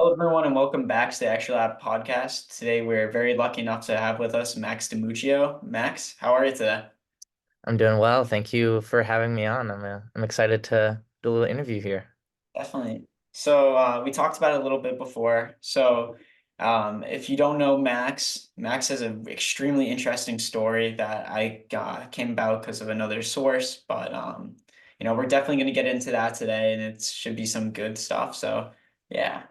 Hello, everyone, and welcome back to the Actual App Podcast. Today, we're very lucky enough to have with us Max DiMuccio. Max, how are you today? I'm doing well. Thank you for having me on. I'm excited to do a little interview here. Definitely. We talked about it a little bit before. If you don't know Max, Max has an extremely interesting story that I came about because of another source. We're definitely going to get into that today, and it should be some good stuff. Yeah.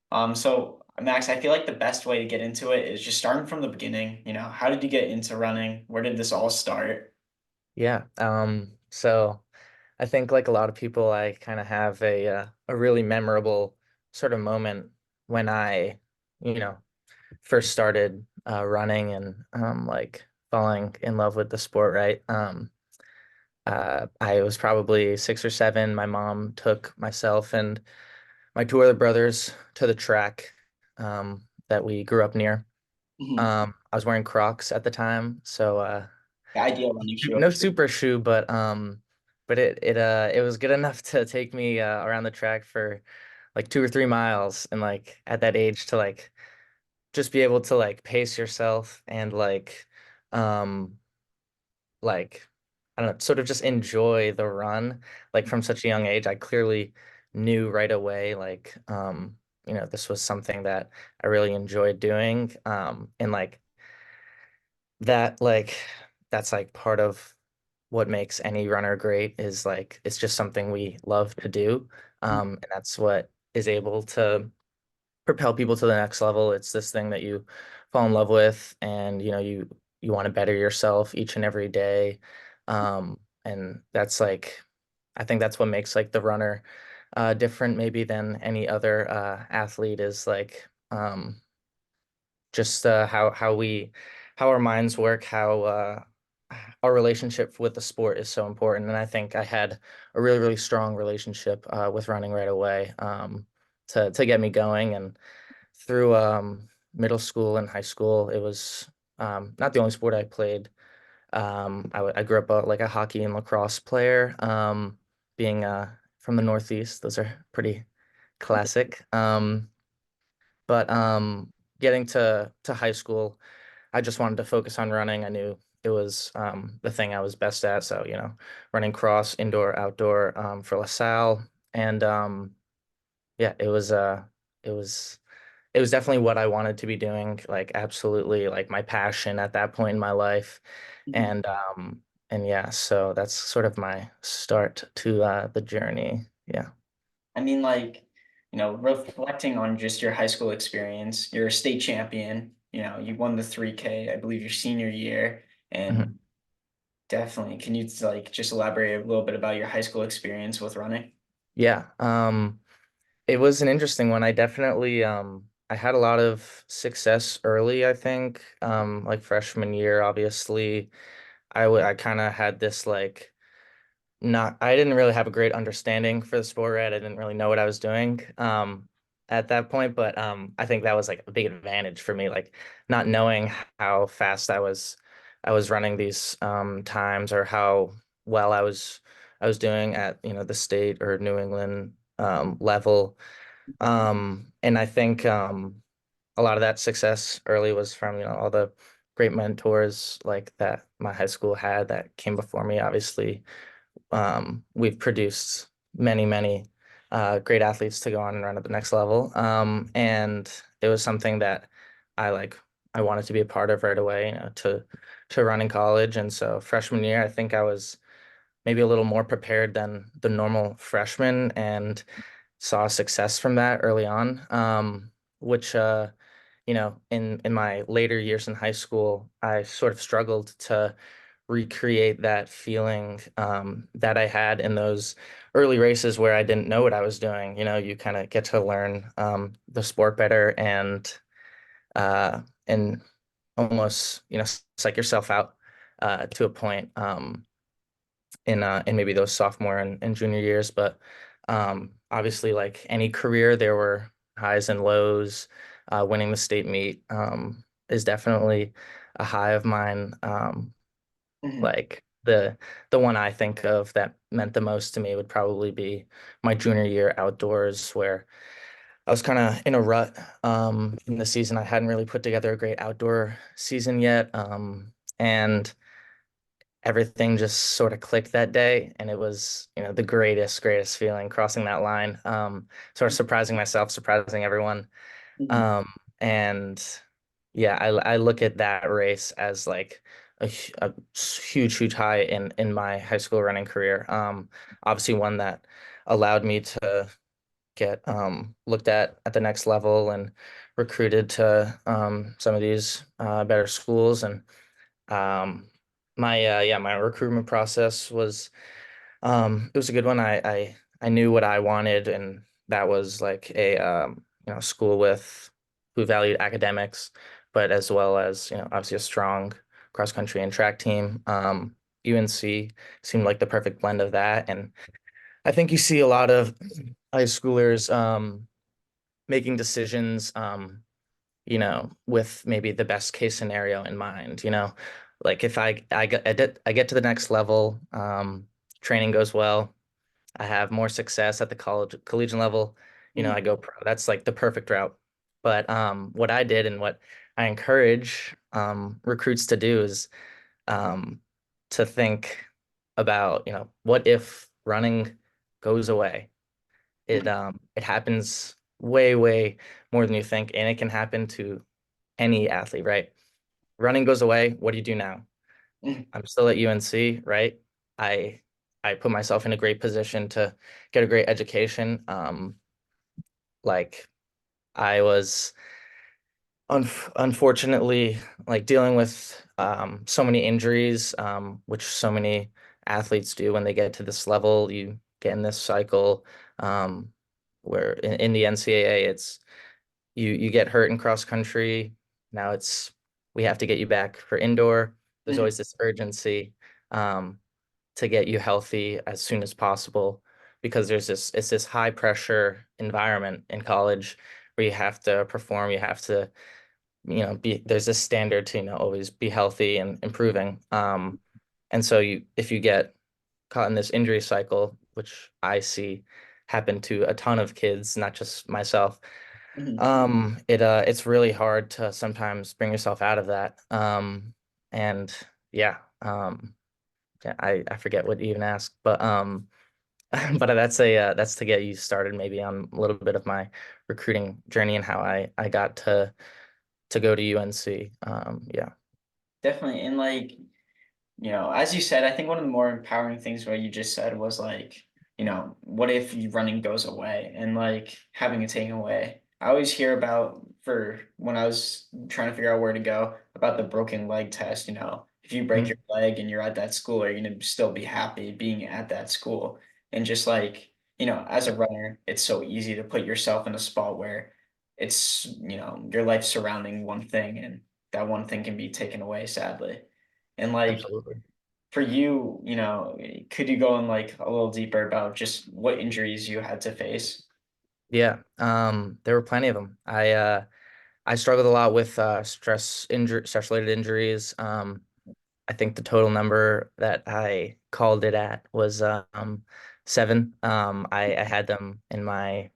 Max, I feel like the best way to get into it is just starting from the beginning. How did you get into running? Where did this all start? Yeah. So I think like a lot of people, I kind of have a really memorable sort of moment when I, you know, first started running and like falling in love with the sport, right? I was probably 6 or 7. My mom took myself and my two other brothers to the track that we grew up near. Mhm. I was wearing Crocs at the time, so The ideal running shoe, I'm no sure. super shoe, but it was good enough to take me around the track for like 2 or 3 miles, and like at that age to like just be able to like pace yourself and um like I don't know, sort of just enjoy the run like from such a young age. I clearly knew right away this was something that I really enjoyed doing, and that like that's like part of what makes any runner great is like it's just something we love to do, and that's what is able to propel people to the next level. It's this thing that you fall in love with, and you want to better yourself each and every day, and that's like I think that's what makes like the runner different maybe than any other athlete is like just how our minds work, how our relationship with the sport is so important. And I think I had a really strong relationship with running right away, to get me going. And through middle school and high school, it was not the only sport I played. I grew up like a hockey and lacrosse player, being from the Northeast. Those are pretty classic. But getting to high school, I just wanted to focus on running. I knew it was the thing I was best at. So, running cross, indoor, outdoor, for LaSalle. And yeah, it was it was definitely what I wanted to be doing, like absolutely like my passion at that point in my life. Mhm. And yeah, so that's sort of my start to the journey. Yeah. I mean, reflecting on just your high school experience, you're a state champion. You won the 3K, I believe, your senior year. And Mhm. definitely, can you like just elaborate a little bit about your high school experience with running? Yeah. It was an interesting one. I definitely I had a lot of success early, I think. Like freshman year, obviously, I kind of had this like not I didn't really have a great understanding for the sport, right? I didn't really know what I was doing at that point, but I think that was like a big advantage for me, like not knowing how fast I was running these times, or how well I was doing at, the state or New England level. And I think a lot of that success early was from, all the great mentors like that my high school had that came before me. Obviously, we've produced many great athletes to go on and run at the next level. And it was something that I like I wanted to be a part of right away, to run in college. And so freshman year, I think I was maybe a little more prepared than the normal freshman, and saw success from that early on. Which in my later years in high school, I sort of struggled to recreate that feeling that I had in those early races where I didn't know what I was doing. You kind of get to learn the sport better, and almost psych yourself out to a point, in maybe those sophomore and junior years. But obviously, like any career, there were highs and lows. Winning the state meet is definitely a high of mine. Mhm. Like the one I think of that meant the most to me would probably be my junior year outdoors, where I was kind of in a rut in the season. I hadn't really put together a great outdoor season yet. And everything just sort of clicked that day. And it was, the greatest feeling crossing that line. Sort of surprising myself, surprising everyone. Mhm. Um, and yeah, I look at that race as like a huge high in my high school running career. Obviously one that allowed me to get looked at the next level and recruited to some of these better schools. And um, my recruitment process was it was a good one. I knew what I wanted, and that was like a school with who valued academics, but as well as obviously a strong cross country and track team. UNC seemed like the perfect blend of that, and I think you see a lot of high schoolers making decisions, with maybe the best case scenario in mind. Like if I get to the next level, training goes well, I have more success at the collegiate level, Mhm. I go pro. That's like the perfect route. But what I did and what I encourage recruits to do is um, to think about, what if running goes away? It happens way more than you think, and it can happen to any athlete, right? Running goes away. What do you do now? Mhm. I'm still at UNC, right? I I put myself in a great position to get a great education. Like I was unfortunately like dealing with so many injuries, which so many athletes do when they get to this level. You get in this cycle um, where in the NCAA, it's you get hurt in cross country. Now it's we have to get you back for indoor. There's Mhm. always this urgency um, to get you healthy as soon as possible because it's this high pressure environment in college where you have to perform, you have to, be there's this standard to, always be healthy and improving. And so if you get caught in this injury cycle, which I see happen to a ton of kids, not just myself, Mhm. it's really hard to sometimes bring yourself out of that. And yeah, yeah, I forget what you even asked, but but that's to get you started maybe on a little bit of my recruiting journey and how I got to go to UNC. Yeah. Definitely. And like, as you said, I think one of the more empowering things what you just said was like, what if you running goes away and like having it taken away? I always hear about for when I was trying to figure out where to go about the broken leg test, if you break Mhm. your leg and you're at that school, are you gonna still be happy being at that school? And just like, as a runner, it's so easy to put yourself in a spot where it's, your life surrounding one thing and that one thing can be taken away, sadly. And like Absolutely. for you, could you go in like a little deeper about just what injuries you had to face? Yeah. There were plenty of them. I struggled a lot with stress related injuries. I think the total number that I called it at was 7. I had them in my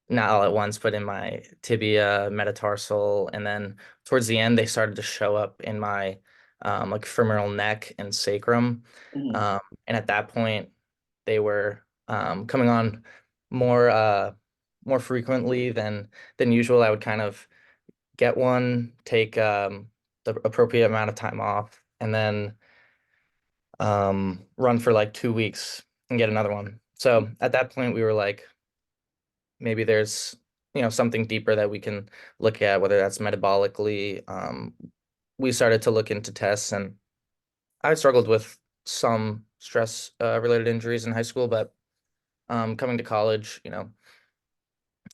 not all at once, but in my tibia, metatarsal, and then towards the end they started to show up in my like femoral neck and sacrum. Mhm. Um, and at that point, they were coming on more more frequently than usual. I would kind of get one, take the appropriate amount of time off, and then run for like 2 weeks and get another one. So at that point, we were like, maybe there's, something deeper that we can look at, whether that's metabolically. We started to look into tests, and I struggled with some stress related injuries in high school, but coming to college,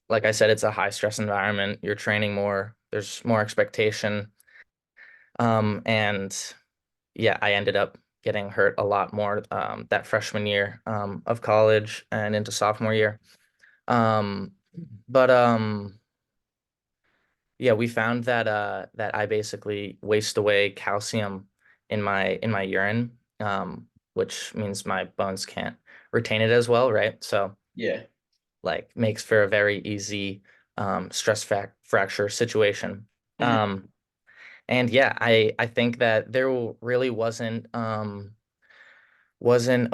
like I said, it's a high stress environment. You're training more, there's more expectation. And yeah, I ended up getting hurt a lot more that freshman year of college and into sophomore year. Um, but yeah, we found that I basically waste away calcium in my urine, which means my bones can't retain it as well, right? So Yeah. like makes for a very easy stress fracture situation. Mhm. Um, and yeah, I think that there really wasn't a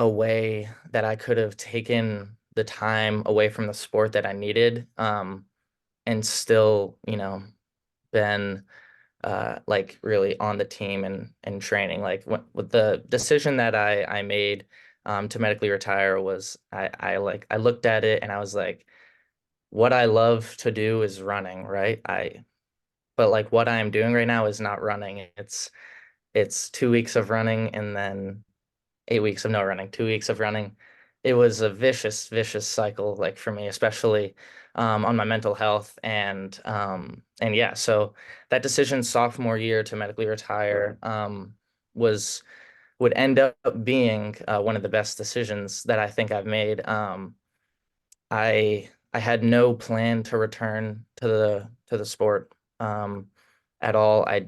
way that I could have taken the time away from the sport that I needed, and still, been like really on the team and training. Like with the decision that I made to medically retire was I looked at it and I was like, what I love to do is running, right? But like what I'm doing right now is not running. It's 2 weeks of running and then 8 weeks of no running, 2 weeks of running. It was a vicious, vicious cycle, like for me, especially on my mental health and yeah. So that decision sophomore year to medically retire was would end up being one of the best decisions that I think I've made. I had no plan to return to the sport at all. I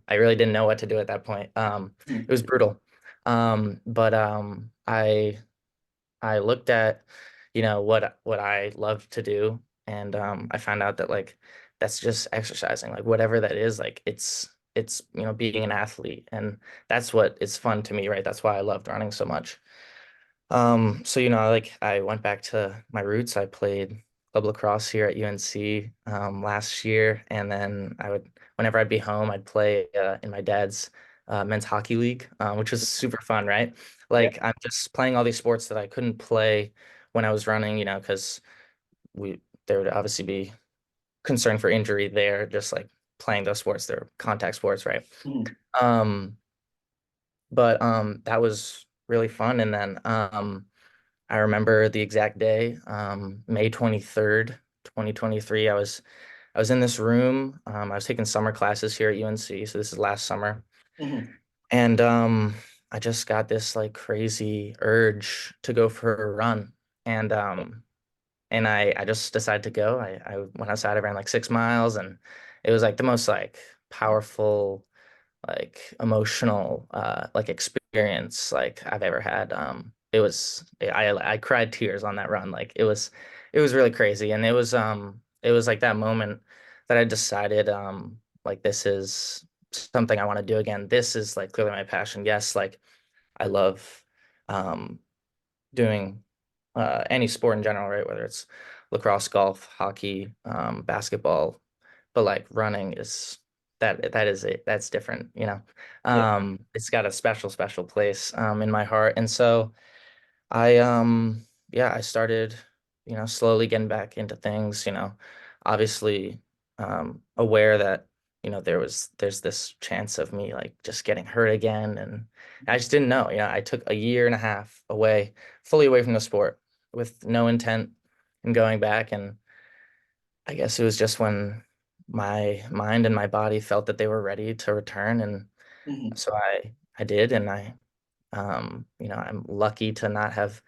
really didn't know what to do at that point. It Mhm. was brutal. But I looked at, what I love to do, and I found out that like that's just exercising, like whatever that is, like it's being an athlete, and that's what is fun to me, right? That's why I loved running so much. So like I went back to my roots. I played club lacrosse here at UNC last year, and then whenever I'd be home, I'd play in my dad's men's hockey league, which was super fun, right? Yeah. Like I'm just playing all these sports that I couldn't play when I was running, because we there would obviously be concern for injury there, just like playing those sports. They're contact sports, right? Mhm. Um, but that was really fun, and then I remember the exact day, May 23rd, 2023. I was in this room. I was taking summer classes here at UNC, so this is last summer. Mhm. And I just got this like crazy urge to go for a run. And I just decided to go. I went outside, I ran like 6 miles, and it was like the most like powerful, like emotional like experience like I've ever had. I cried tears on that run. Like it was really crazy. And it was like that moment that I decided like this is something I want to do again. This is like clearly my passion. Yes, like I love um doing any sport in general, right? Whether it's lacrosse, golf, hockey, basketball, but like running is that is it. That's different, you know. Yeah. It's got a special, special place in my heart. And so I started, slowly getting back into things, obviously aware that, there's this chance of me like just getting hurt again. And I just didn't know. I took a year and a half away, fully away from the sport with no intent in going back. And I guess it was just when my mind and my body felt that they were ready to return. And Mhm. so I did, and I'm lucky to not have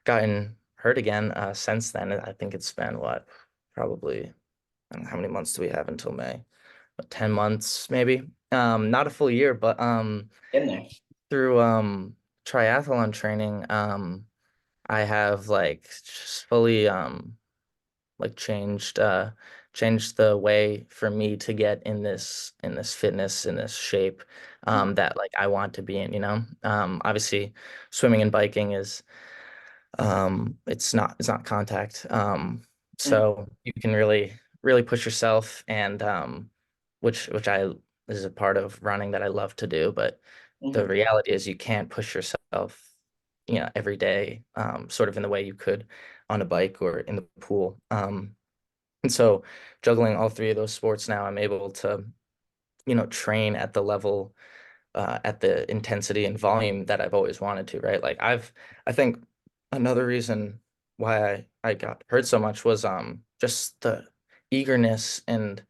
gotten hurt again since then. I think it's been what, probably, I don't know, how many months do we have until May? 10 months maybe. Not a full year, but In there. through triathlon training, I have like just fully like changed the way for me to get in this fitness, in this shape Mhm. that like I want to be in. Obviously swimming and biking is it's not contact. Mhm. So you can really really push yourself, and which I is a part of running that I love to do. But the Mhm. reality is you can't push yourself, every day, sort of in the way you could on a bike or in the pool. And so juggling all three of those sports now, I'm able to, train at the level, at the intensity and volume that I've always wanted to, right? Like I think another reason why I got hurt so much was just the eagerness and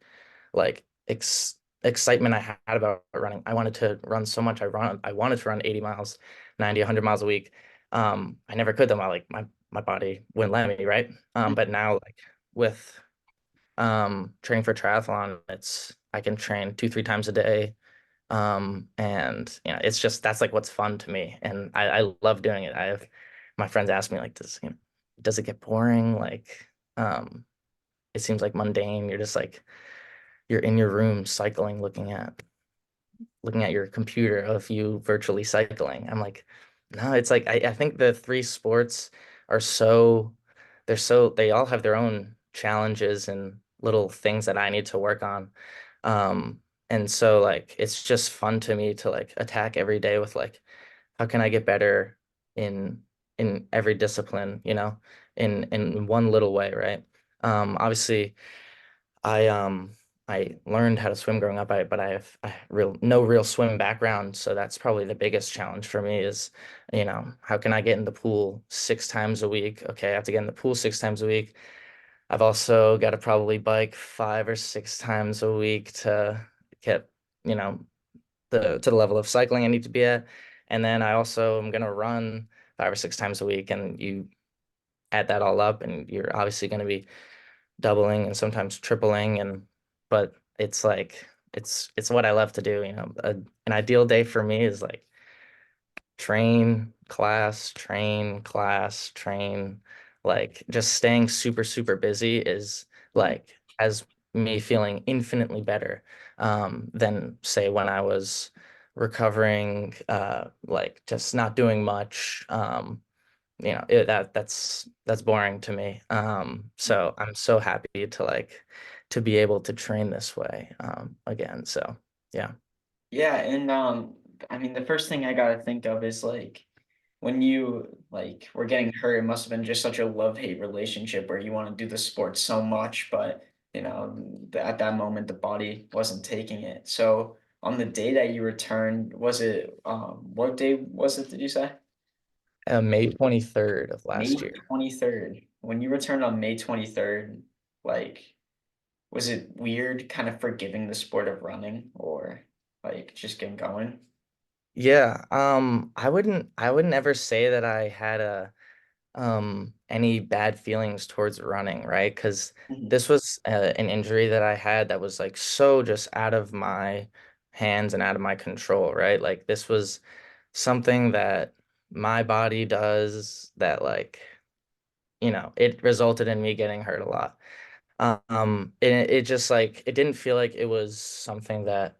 like excitement I had about running. I wanted to run so much. I wanted to run 80 miles, 90, 100 miles a week. I never could though. My body wouldn't let me, right? But now like with training for triathlon, I can train 2, 3 times a day. And it's just that's like what's fun to me. And I love doing it. My friends ask me like, does it get boring? Like, um, it seems like mundane. You're just like you're in your room cycling, looking at your computer of you virtually cycling. I'm like, no, it's like I think the three sports are they all have their own challenges and little things that I need to work on. And so like it's just fun to me to like attack every day with like how can I get better in in every discipline, in one little way, right? Obviously I learned how to swim growing up, but I have no real swim background, so that's probably the biggest challenge for me is, how can I get in the pool 6 times a week? Okay, I have to get in the pool 6 times a week. I've also got to probably bike 5 or 6 times a week to get, you know, the level of cycling I need to be at. And then I also am gonna run 5 or 6 times a week, and you add that all up, and you're obviously going to be doubling and sometimes tripling but it's like it's what I love to do, an ideal day for me is like train, class, train, like just staying super super busy is Mhm. like has me feeling infinitely better than say when I was recovering like just not doing much that's boring to me. So I'm so happy to like to be able to train this way again. So yeah. Yeah, and I mean, the first thing I gotta think of is like when you like were getting hurt, it must have been just such a love-hate relationship where you want to do the sport so much, but at that moment the body wasn't taking it. So on the day that you returned, was it what day was it, did you say? May 23rd of May last year. 23rd. When you returned on May 23rd, like was it weird kind of forgiving the sport of running or like just getting going? Yeah, I wouldn't ever say that I had a any bad feelings towards running, right? Because Mhm. this was an injury that I had that was like so just out of my hands and out of my control, right? Like this was something that my body does that like, it resulted in me getting hurt a lot. It just like it didn't feel like it was something that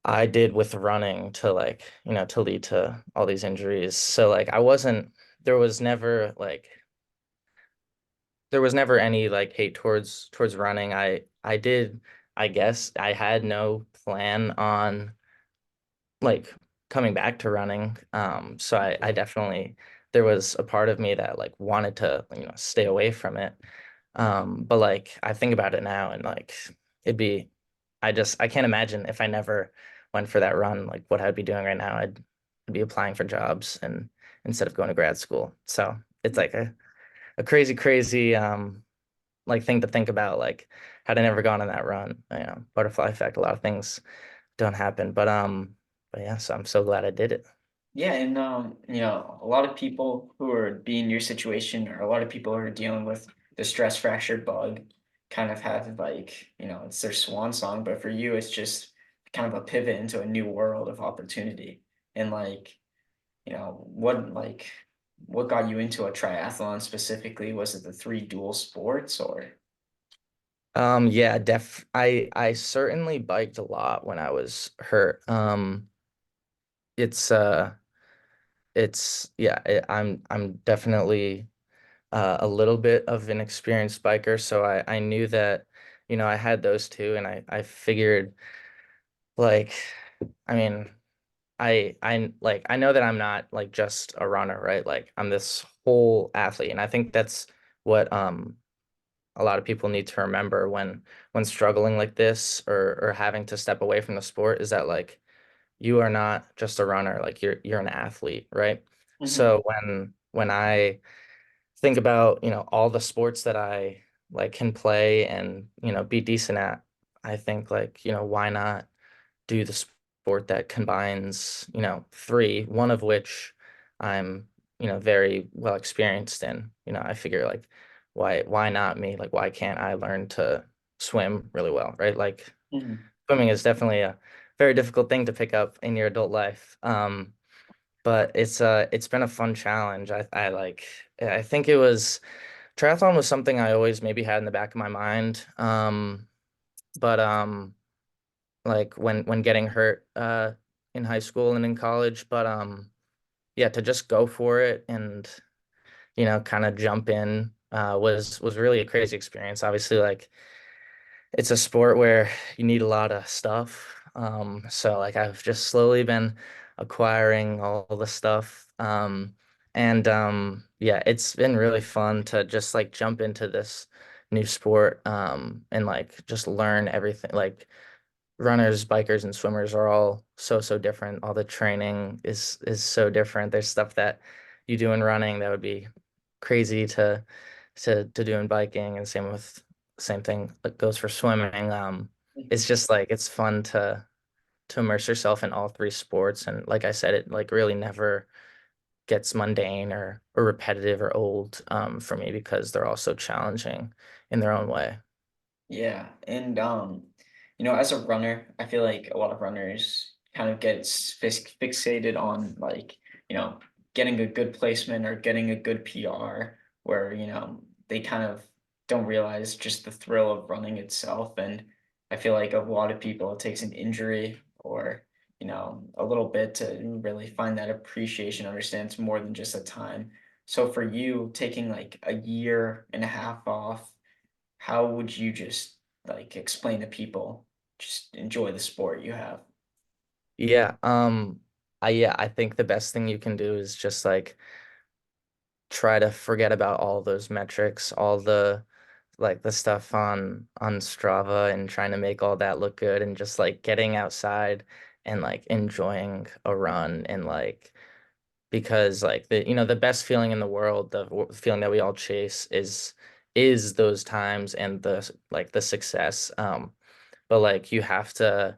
I did with running to like, to lead to all these injuries. So like I wasn't there was never like there was never any like hate towards running. I guess I had no plan on like coming back to running. So I definitely there was a part of me that like wanted to, stay away from it. But like I think about it now and like it'd be I can't imagine if I never went for that run, like what I'd be doing right now. I'd be applying for jobs and instead of going to grad school. So it's like a crazy, crazy like thing to think about, like had I never gone on that run, butterfly effect, a lot of things don't happen. But yeah, so I'm so glad I did it. Yeah, and a lot of people who are be in your situation, or a lot of people who are dealing with the stress fracture bug, kind of have like, it's their swan song, but for you, it's just kind of a pivot into a new world of opportunity. And like, what got you into a triathlon specifically? Was it the three dual sports or? Yeah, I certainly biked a lot when I was hurt. It's yeah, I'm definitely a little bit of an experienced biker, so I knew that, I had those two, and I figured like, I mean, I know that I'm not like just a runner, right? Like I'm this whole athlete, and I think that's what a lot of people need to remember when struggling like this or having to step away from the sport is that like you are not just a runner, like you're an athlete, right? Mhm. So when I think about, all the sports that I like can play and, be decent at, I think like, why not do the sport that combines, three, one of which I'm, very well experienced in. I figure like why not me? Like why can't I learn to swim really well, right? Like Mhm. swimming is definitely a very difficult thing to pick up in your adult life. but it's been a fun challenge. I like I think it was triathlon was something I always maybe had in the back of my mind. But like when getting hurt in high school and in college, but yeah, to just go for it and kind of jump in was really a crazy experience. Obviously, like it's a sport where you need a lot of stuff. So like I've just slowly been acquiring all the stuff. And yeah, it's been really fun to just like jump into this new sport and like just learn everything. Like runners, bikers, and swimmers are all so different. All the training is so different. There's stuff that you do in running that would be crazy to do in biking, and same thing that goes for swimming. It's just like it's fun to immerse yourself in all three sports, and like I said, it like really never gets mundane or repetitive or old for me because they're all so challenging in their own way. Yeah, and as a runner, I feel like a lot of runners kind of get fixated on like, you know, getting a good placement or getting a good PR, where, they kind of don't realize just the thrill of running itself. And I feel like a lot of people, it takes an injury or, a little bit to really find that appreciation, understand it's more than just a time. So for you, taking like a year and a half off, how would you just like explain to people, just enjoy the sport you have? Yeah, I think the best thing you can do is just like try to forget about all those metrics, all the stuff on Strava and trying to make all that look good and just like getting outside and like enjoying a run and like because like the best feeling in the world, feeling that we all chase is those times and the success. But like you have to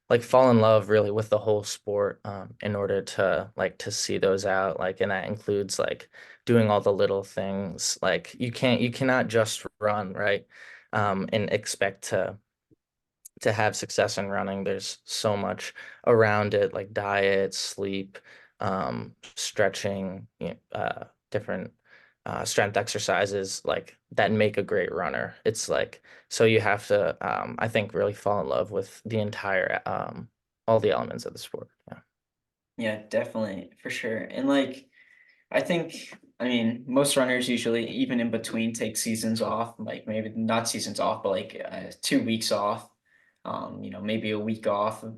like fall in love really with the whole sport in order to like to see those out like and that includes like doing all the little things like you cannot just run right and expect to have success in running. There's so much around it, like diet, sleep, stretching, different strength exercises, like that make a great runner. It's like so you have to, I think, really fall in love with the entire, all the elements of the sport. Yeah. Yeah, definitely, for sure. And like, I think, I mean, most runners usually, even in between, take seasons off, like maybe not seasons off, but like 2 weeks off, maybe a week off, a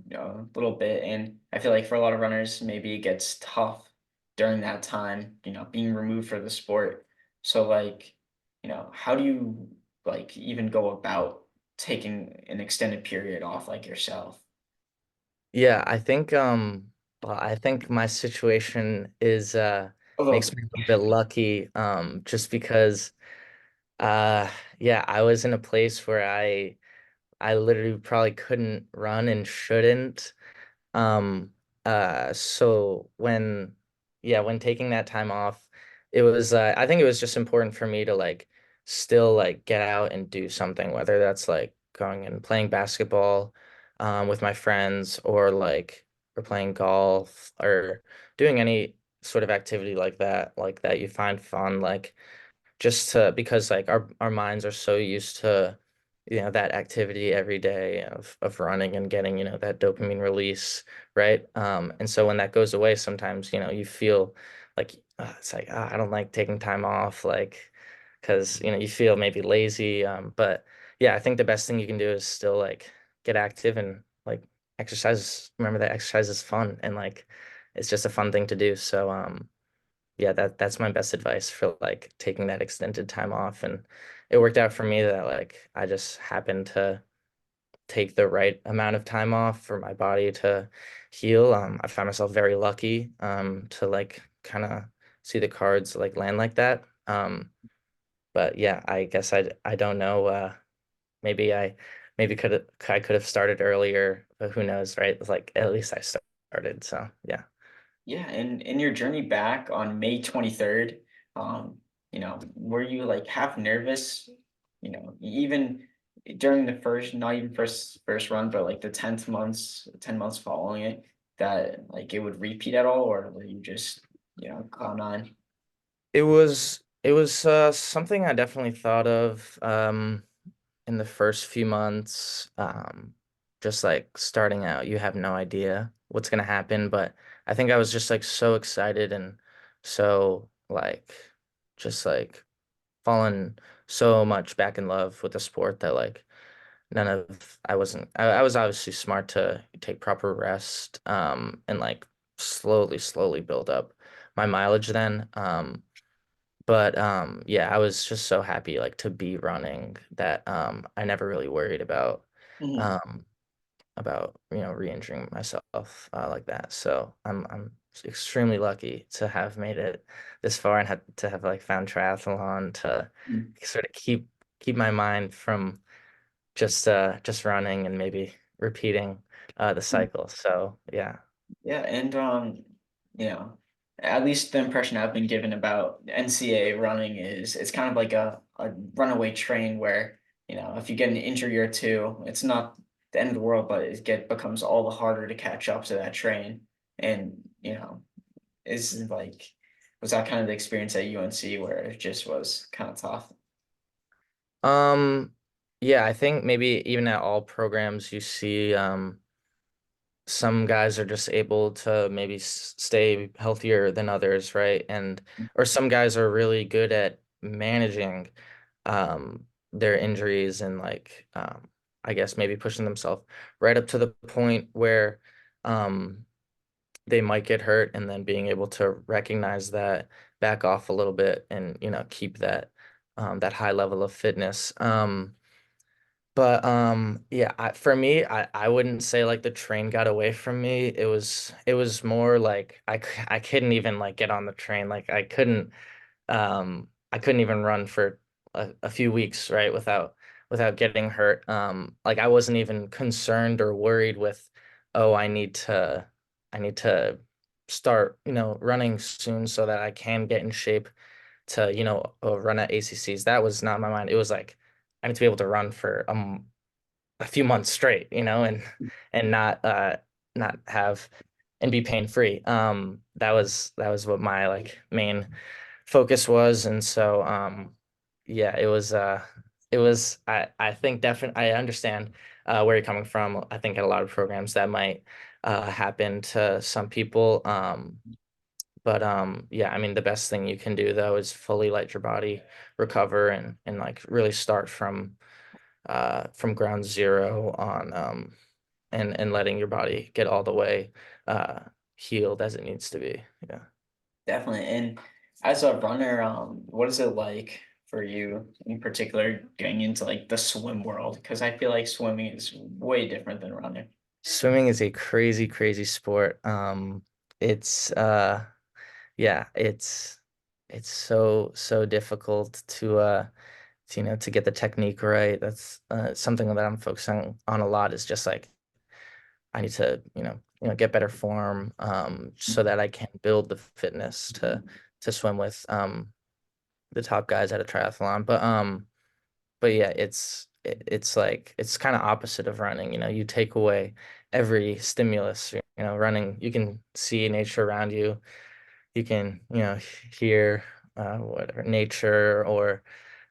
little bit. And I feel like for a lot of runners, maybe it gets tough during that time, being removed for the sport. So like, how do you like even go about taking an extended period off like yourself? Yeah, I think my situation is A little makes bit. me a little bit lucky just because yeah, I was in a place where I literally probably couldn't run and shouldn't. Um, so when taking that time off, it was, I think it was just important for me to like still like get out and do something, whether that's like going and playing basketball, with my friends or playing golf or doing any sort of activity like that you find fun, like just to because like our minds are so used to that activity every day of running and getting that dopamine release, right? And so when that goes away sometimes you feel like it's like I don't like taking time off like because you feel maybe lazy, but yeah, I think the best thing you can do is still like get active and like exercise. Remember that exercise is fun and like it's just a fun thing to do. So yeah, that's my best advice for like taking that extended time off. And it worked out for me that like I just happened to take the right amount of time off for my body to heal. I found myself very lucky to like kind of see the cards like land like that. But yeah, I guess I don't know. Maybe I could have started earlier, but who knows, right? It's like at least I started. So yeah. Yeah, and in your journey back on May 23rd, were you like half nervous, even during the first, not even first run, but like the 10 months following it? that like it would repeat at all, or were you just, cloud nine? It was something I definitely thought of in the first few months. Just like starting out, you have no idea what's gonna happen, but I think I was just like so excited and so like just like fallen so much back in love with the sport that like none of I wasn't I was obviously smart to take proper rest and like slowly build up my mileage then. But yeah, I was just so happy like to be running that I never really worried Mhm. um re-injuring myself like that. So I'm extremely lucky to have made it this far and had to have like found triathlon to Mm. sort of keep my mind from just running and maybe repeating the cycle. So yeah. Yeah, and at least the impression I've been given about NCAA running is it's kind of like a runaway train where, if you get an injury or two, it's not the end of the world, but becomes all the harder to catch up to that train. And, is like was that kind of the experience at UNC where it just was kind of tough? Um yeah, I think maybe even at all programs you see some guys are just able to maybe stay healthier than others, right? And or some guys are really good at managing their injuries and like I guess maybe pushing themselves right up to the point where um they might get hurt and then being able to recognize that, back off a little bit and keep that high level of fitness. But yeah, for me, I wouldn't say like the train got away from me. It was more like I couldn't even like get on the train. Like I couldn't even run for a few weeks, right, without getting hurt. Like I wasn't even concerned or worried with, oh, I need to start, running soon so that I can get in shape to, run at ACCs. That was not my mind. It was like I need to be able to run for a few months straight, and not have and be pain free. That was what my like main focus was, and so yeah, it was I think definitely I understand where you're coming from. I think at a lot of programs that might happen to some people. But yeah, I mean the best thing you can do though is fully let your body recover and like really start from ground zero on and letting your body get all the way uh healed as it needs to be. Yeah. Definitely. And as a runner, what is it like for you in particular getting into like the swim world? Because I feel like swimming is way different than running. Swimming is a crazy sport. It's yeah, it's so difficult to get the technique right. That's something that I'm focusing on a lot is just like I need to, get better form so that I can build the fitness to swim with the top guys at a triathlon. But yeah, it's like it's kind of opposite of running, you take away every stimulus, running, you can see nature around you. You can, hear whatever nature or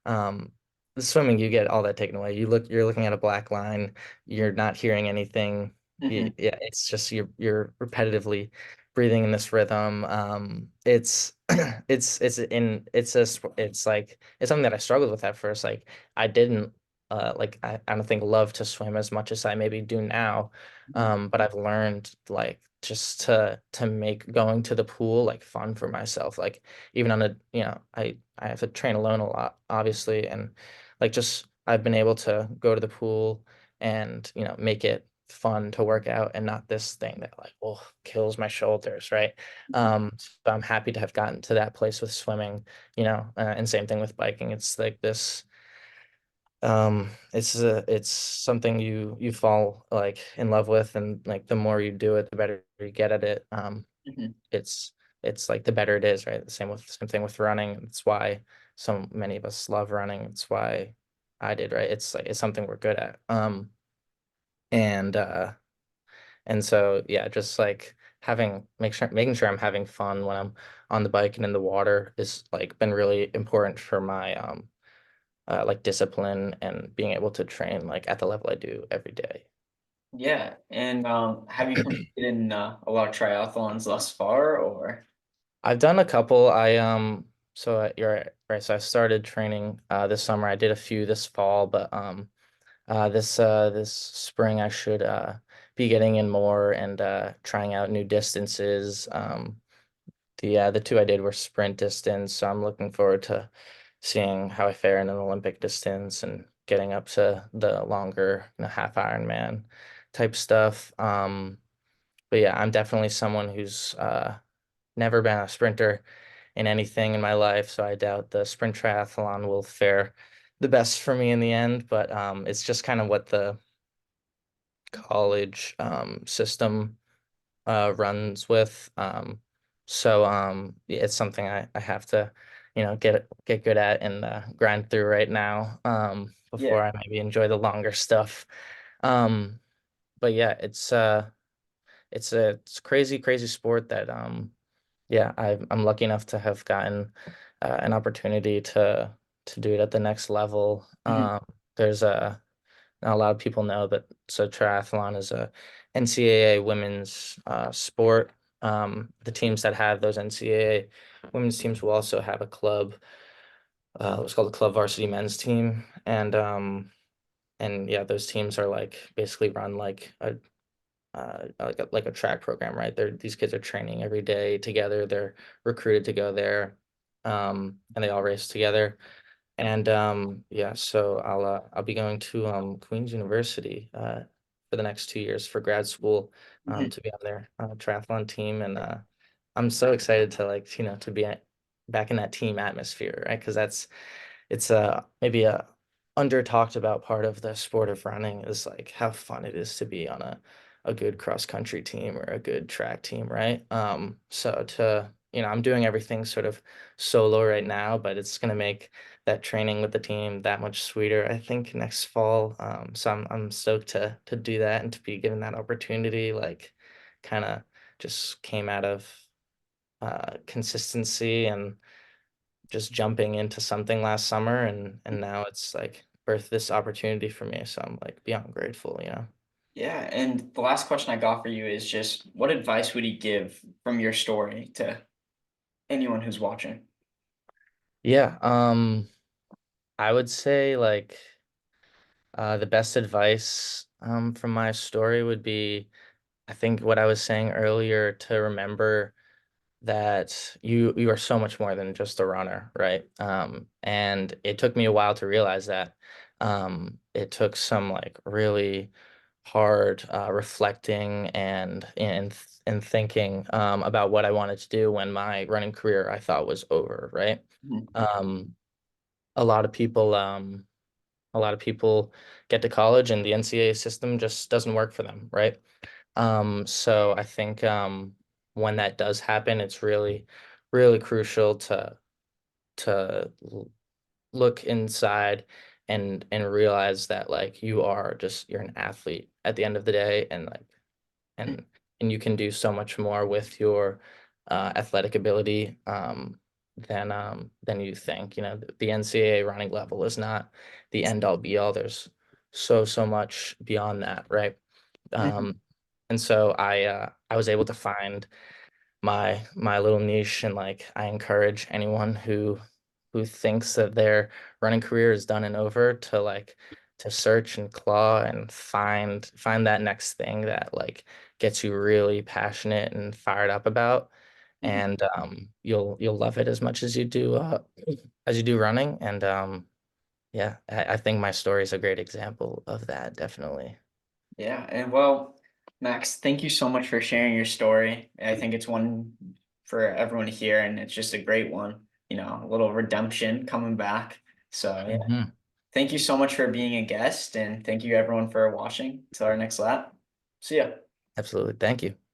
um, the swimming, you get all that taken away. You're looking at a black line. You're not hearing anything. Hmm. Yeah, it's just you're repetitively breathing in this rhythm. It's it's like it's something that I struggled with at first. Like I didn't like I don't think love to swim as much as I maybe do now. But I've learned like just to make going to the pool like fun for myself. Like even on I have to train alone a lot, obviously, and like just I've been able to go to the pool and make it fun to work out and not this thing that like kills my shoulders, right? So I'm happy to have gotten to that place with swimming, and same thing with biking. It's like this it's something you fall like in love with, and like the more you do it the better you get at it. Hmm. It's it's like the better it is, right? The same thing with running. It's why so many of us love running. It's why I did, right? It's like it's something we're good at. And And so yeah, just like making sure I'm having fun when I'm on the bike and in the water is like been really important for my like discipline and being able to train like at the level I do every day. Yeah, and, have you competed in, a lot of triathlons thus far, or I've done a couple. You're right. So I started training this summer. I did a few this fall, but this spring I should be getting in more and trying out new distances. The two I did were sprint distance, so I'm looking forward to seeing how I fare in an Olympic distance and getting up to the longer, half Ironman type stuff. But yeah, I'm definitely someone who's never been a sprinter in anything in my life, so I doubt the sprint triathlon will fare the best for me in the end. But it's just kind of what the college system runs with. Yeah, it's something I have to, get good at and grind through right now before yeah. I maybe enjoy the longer stuff. Um, but yeah, it's a crazy, crazy sport that yeah, I'm lucky enough to have gotten an opportunity to do it at the next level. Mhm, There's a Not a lot of people know, but so triathlon is a NCAA women's sport. The teams that have those NCAA women's teams will also have a club. It's called the Club Varsity Men's Team, and yeah, those teams are like basically run like a track program, right? These kids are training every day together. They're recruited to go there, and they all race together. And yeah, so I'll be going to Queen's University for the next 2 years for grad school mhm. to be on their triathlon team, and I'm so excited to to be back in that team atmosphere, right? Because it's maybe a under talked about part of the sport of running is like how fun it is to be on a good cross country team or a good track team, right? So to I'm doing everything sort of solo right now, but it's gonna make that training with the team that much sweeter, I think, next fall. So I'm stoked to do that and to be given that opportunity. Like, kind of just came out of consistency and just jumping into something last summer and now it's like birthed this opportunity for me. So I'm like beyond grateful. Yeah, and the last question I got for you is just what advice would you give from your story to anyone who's watching? Yeah, I would say like the best advice from my story would be I think what I was saying earlier to remember that you are so much more than just a runner, right? And it took me a while to realize that. It took some like really hard reflecting and thinking about what I wanted to do when my running career I thought was over, right? Mhm, Um, a lot of people a lot of people get to college and the NCAA system just doesn't work for them, right? So I think when that does happen, it's really, really crucial to look inside and realize that like you're an athlete at the end of the day mhm, and and you can do so much more with your athletic ability than you think. The NCAA running level is not the end all be all. There's so much beyond that, right? mhm. And so I was able to find my little niche, and like I encourage anyone who thinks that their running career is done and over to to search and claw and find that next thing that like gets you really passionate and fired up about, Mhm. and you'll love it as much as you do running. And yeah, I think my story is a great example of that, definitely. Yeah, and well, Max, thank you so much for sharing your story. I think it's one for everyone to hear, and it's just a great one. A little redemption coming back. So yeah, Mhm. thank you so much for being a guest, and thank you everyone for watching. Till our next lap. See ya. Absolutely. Thank you.